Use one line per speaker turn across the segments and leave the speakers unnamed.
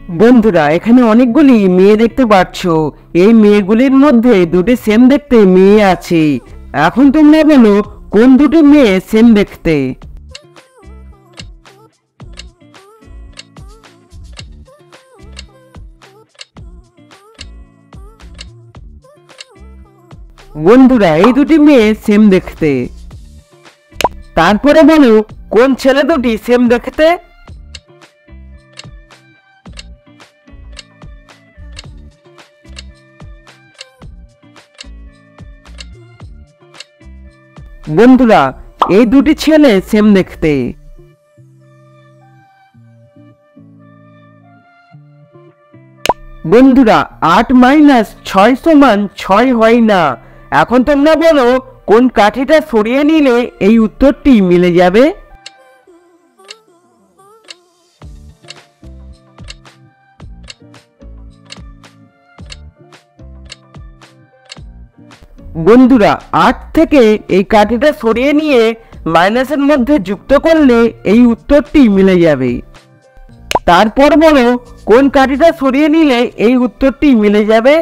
বন্ধুরা এখানে অনেকগুলি মেয়ে দেখতে পাচ্ছ। এই মেয়েগুলির মধ্যে দুটি সেম দেখতে মেয়ে আছে। এখন তোমরা বলো কোন দুটি মেয়ে সেম দেখতে। বন্ধুরা এই দুটি মেয়ে সেম দেখতে। তারপরে বলো কোন ছেলে দুটি সেম দেখতে। বন্ধুরা এই দুটি ছেলে সেম দেখতে। বন্ধুরা 8 - 6 = 6 হয় না। এখন তোমরা বলো কোন কাঠিটা সরিয়ে নিলে এই উত্তরটি মিলে যাবে। বন্ধুরা 8 থেকে এই কাঠিটা সরিয়ে নিয়ে মাইনাসের মধ্যে যুক্ত করলে এই উত্তরটি মিলে যাবে। তারপর বলো কোন কাঠিটা সরিয়ে নিলে এই উত্তরটি মিলে যাবে।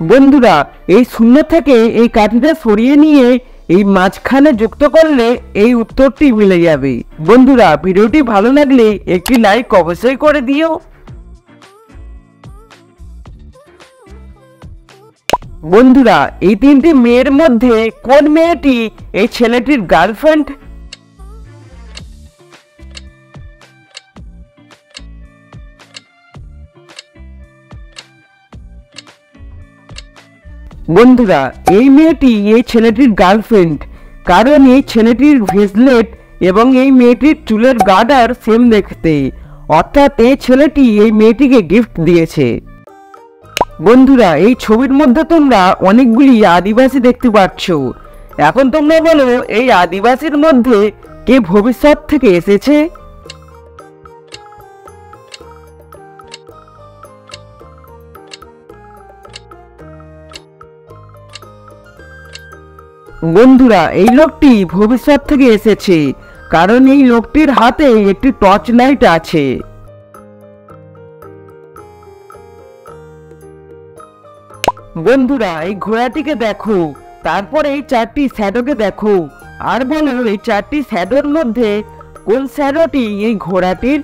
বন্ধুরা এই শূন্য থেকে এই কাঠিটা সরিয়ে নিয়ে এই মাঝখানে যুক্ত করলে এই উত্তরটি মিলে যাবে। বন্ধুরা ভিডিওটি ভালো লাগলে একটি লাইক অবশ্যই করে দিও। বন্ধুরা এই তিনটি মেয়ের মধ্যে কোন মেয়েটি এই ছেলেটির গার্লফ্রেন্ড। বন্ধুরা এই মেয়েটি এই ছেলেটির গার্লফ্রেন্ড, কারণ এই ছেলেটির ভেসলেট এবং এই মেয়েটির চুলের গার্ডার সেম দেখতে, অর্থাৎ এই ছেলেটি এই মেয়েটিকে গিফট দিয়েছে। বন্ধুরা এই ছবির মধ্যে তোমরা অনেকগুলি আদিবাসী দেখতে পাচ্ছ। এখন তোমরা বলো এই আদিবাসীর মধ্যে কে ভবিষ্যৎ থেকে এসেছে। বন্ধুরা এই লোকটি ভবিষ্যৎ থেকে এসেছে, কারণ এই লোকটির হাতে একটি টর্চ লাইট আছে। বন্ধুরা এই ঘোড়াটিকে দেখো, তারপর এই চারটি শ্যাডোকে দেখো, আর বলো এই চারটি শ্যাডোর মধ্যে কোন শ্যাডোটি এই ঘোড়াটির।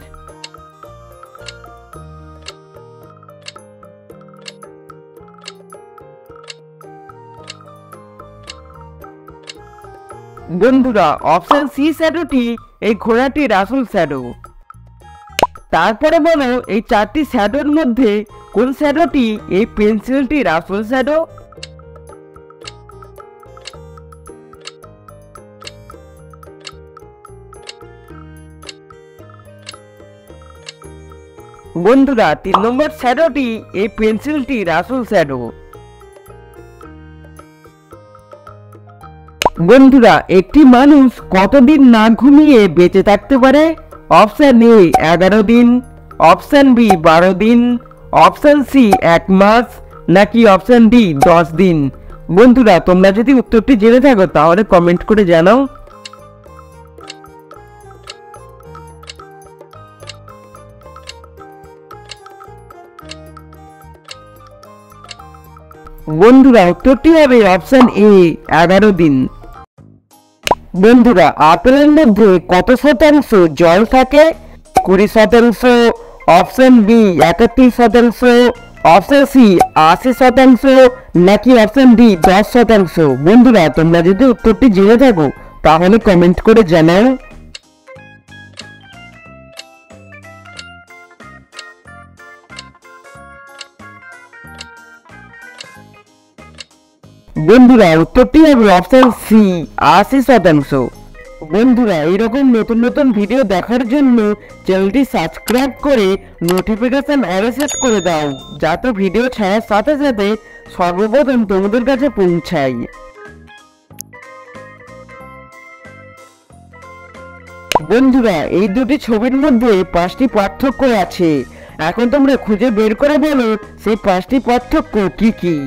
বন্ধুরা অপশন সি শ্যাডোটি এই ঘোড়াটির আসল শ্যাডো। তারপরে বলো এই চারটি শ্যাডোর মধ্যে কোন শ্যাডোটি এই পেন্সিলটির আসল শ্যাডো। বন্ধুরা 3 নম্বর শ্যাডোটি এই পেন্সিলটির আসল শ্যাডো। বন্ধুরা একটি মানুষ কতদিন না ঘুমিয়ে বেঁচে থাকতে পারে। অপশন এ 11 দিন, অপশন বি 12 দিন, অপশন সি 1 মাস, নাকি অপশন ডি 10 দিন। বন্ধুরা তোমরা যদি উত্তরটি জেনে থাকো তাহলে কমেন্ট করে জানাও। বন্ধুরা উত্তরটি হবে অপশন এ 11 দিন। বন্ধুরা আপেলের মধ্যে কত শতাংশ জল থাকে। 20%, অপশন বি 31%, অপশন সি 80%, নাকি অপশন ডি 10%। বন্ধুরা তোমরা যদি উত্তরটি জেনে থাকো তাহলে কমেন্ট করে জানাও। বন্ধুরা উত্তরটি হবে অপশন সি 80%। বন্ধুরা এইরকম নতুন নতুন ভিডিও দেখার জন্য চ্যানেলটি সাবস্ক্রাইব করে নোটিফিকেশন অল সেট করে দাও, যাতে ভিডিও ছাড়ার সাথে সাথে সর্বপ্রথম তোমাদের কাছে পৌঁছায়। বন্ধুরা এই দুটি ছবির মধ্যে 5টি পার্থক্য আছে। এখন তোমরা খুঁজে বের করে বলো সেই 5টি পার্থক্য কি কি।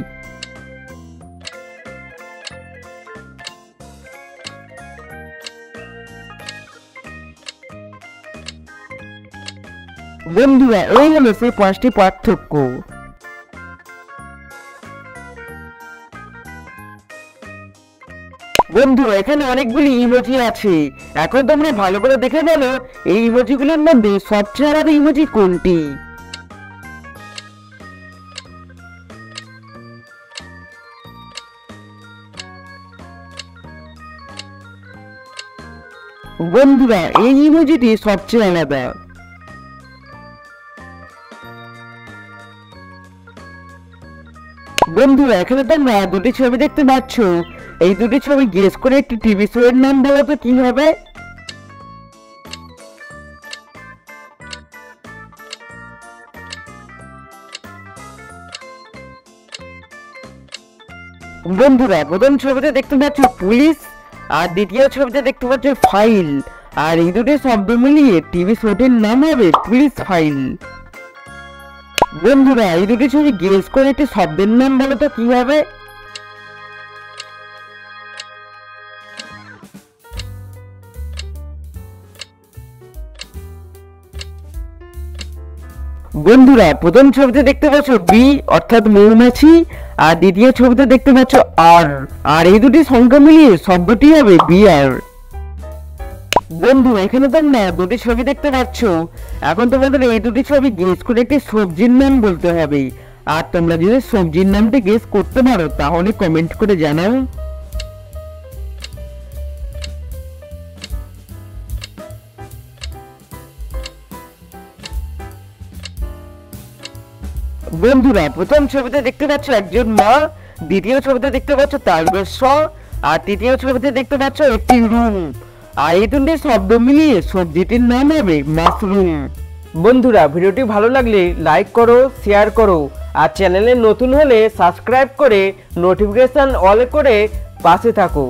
বন্ধুরা এই হলো সেই 5টি পার্থক্য। বন্ধুরা এখানে অনেকগুলি ইমোজি আছে, এখন তোমরা ভালো করে দেখে বলো এই ইমোজিগুলোর মধ্যে সবচেয়ে আলাদা ইমোজি কোনটি। বন্ধুরা এই ইমোজিটি সবচেয়ে আলাদা। বন্ধুরা এখানে তোমরা দুটি ছবি দেখতে পাচ্ছ, এই দুটি ছবি গেস করে একটি টিভি শো এর নাম বলো তো কি হবে। বন্ধুরা প্রথম ছবিতে দেখতে পাচ্ছ পুলিশ, আর দ্বিতীয় ছবিতে দেখতে পাচ্ছ ফাইল, আর এই দুটি শব্দ মিলিয়ে টিভি শোটির নাম হবে পুলিশ ফাইল। বন্ধুরা এই দুটি ছবি গেস করে একটি শব্দের নাম বলো তো কি হবে। বন্ধুরা প্রথম ছবিতে দেখতে পাচ্ছ বি অর্থাৎ মৌমাছি, আর দ্বিতীয় ছবিতে দেখতে পাচ্ছ আর, আর এই দুটি সংখ্যা মিলিয়ে শব্দটি হবে বিয়ার। বন্ধু এখানে তোমরা দুটি ছবি দেখতে পাচ্ছ, এখন তোমাদের এই দুটি ছবি গেস করে একটি সবজির নাম বলতে হবে, আর তোমরা যদি সবজির নামটি গেস করতে পারো তাহলে কমেন্ট করে জানাও। বন্ধুরা প্রথম ছবিতে দেখতে পাচ্ছ একজন মা, দ্বিতীয় ছবিতে দেখতে পাচ্ছ তারকেশ্বর, আর তৃতীয় ছবিতে দেখতে পাচ্ছ একটি রুম, আর এই দুটি শব্দ মিলিয়ে সবজিটির নাম হবে মাশরুম। বন্ধুরা ভিডিওটি ভালো লাগলে লাইক করো, শেয়ার করো, আর চ্যানেলে নতুন হলে সাবস্ক্রাইব করে নোটিফিকেশন অল করে পাশে থাকো।